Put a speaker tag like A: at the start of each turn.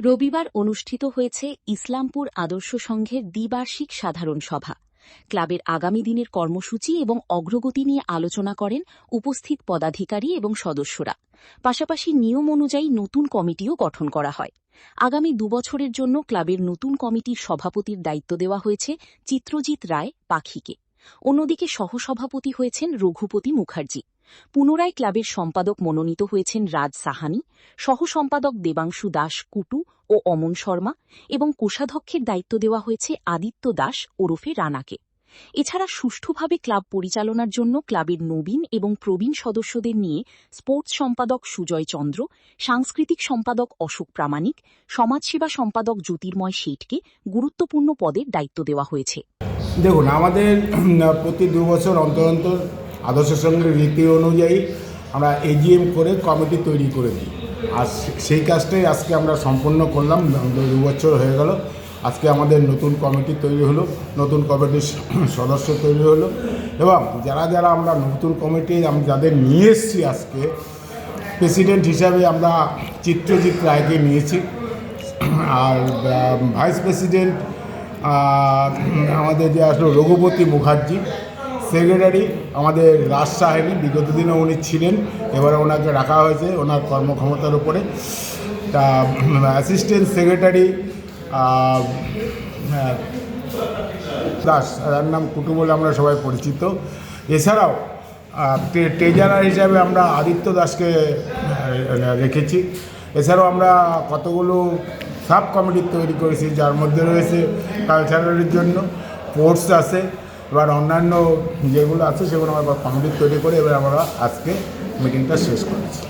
A: রবিবার অনুষ্ঠিত হয়েছে ইসলামপুর আদর্শ সংঘের দ্বিবার্ষিক সাধারণ সভা। ক্লাবের আগামী দিনের কর্মসূচি এবং অগ্রগতি নিয়ে আলোচনা করেন উপস্থিত পদাধিকারী এবং সদস্যরা। পাশাপাশি নিয়ম অনুযায়ী নতুন কমিটিও গঠন করা হয়। আগামী 2 বছরের জন্য ক্লাবের নতুন কমিটির সভাপতির দায়িত্ব দেওয়া হয়েছে চিত্রজিৎ রায় পাখিকে। অন্যদিকে সহসভাপতি হয়েছেন রঘুপতি মুখার্জি। পুনরায় ক্লাবের সম্পাদক মনোনীত হয়েছেন রাজ সাহানি, সহসম্পাদক দেবাংশু দাস কুটু ও অমন শর্মা, এবং কোষাধ্যক্ষের দায়িত্ব দেওয়া হয়েছে আদিত্য দাস ওরফে রানাকে। এছাড়া সুষ্ঠুভাবে ক্লাব পরিচালনার জন্য ক্লাবের নবীন এবং প্রবীণ সদস্যদের নিয়ে স্পোর্টস সম্পাদক সুজয় চন্দ্র, সাংস্কৃতিক সম্পাদক অশোক প্রামাণিক, সমাজসেবা সম্পাদক জ্যোতির্ময় শেঠকে গুরুত্বপূর্ণ পদের দায়িত্ব দেওয়া হয়েছে।
B: দেখুন, আমাদের প্রতি 2 বছর অন্তর অন্তর আদর্শ সংঘের রীতি অনুযায়ী আমরা এজিএম করে কমিটি তৈরি করে দিই। আর সেই কাজটাই আজকে আমরা সম্পন্ন করলাম। 2 বছর হয়ে গেল। আজকে আমাদের নতুন কমিটি তৈরি হলো, নতুন কমিটির সদস্য তৈরি হলো, এবং যারা যারা আমরা নতুন কমিটি যাদের নিয়ে এসেছি, আজকে প্রেসিডেন্ট হিসাবে আমরা চিত্রজিৎ রায়কে নিয়েছি, আর ভাইস প্রেসিডেন্ট আমাদের যে আসলো রঘুপতি মুখার্জি, সেক্রেটারি আমাদের রাজ সাহেবী, বিগত দিনে উনি ছিলেন, এবারে ওনাকে রাখা হয়েছে ওনার কর্মক্ষমতার উপরে। তা অ্যাসিস্ট্যান্ট সেক্রেটারি দাস, তার নাম কুটু বলে আমরা সবাই পরিচিত। এছাড়াও ট্রেজারার হিসাবে আমরা আদিত্য দাসকে রেখেছি। এছাড়াও আমরা কতগুলো সাব কমিটি তৈরি করেছি, যার মধ্যে রয়েছে কালচারালের জন্য স্পোর্টস আছে, এবার অন্যান্য যেগুলো আছে সেগুলো আমরা কমিটি তৈরি করে এবার আমরা আজকে মিটিংটা শেষ করেছি।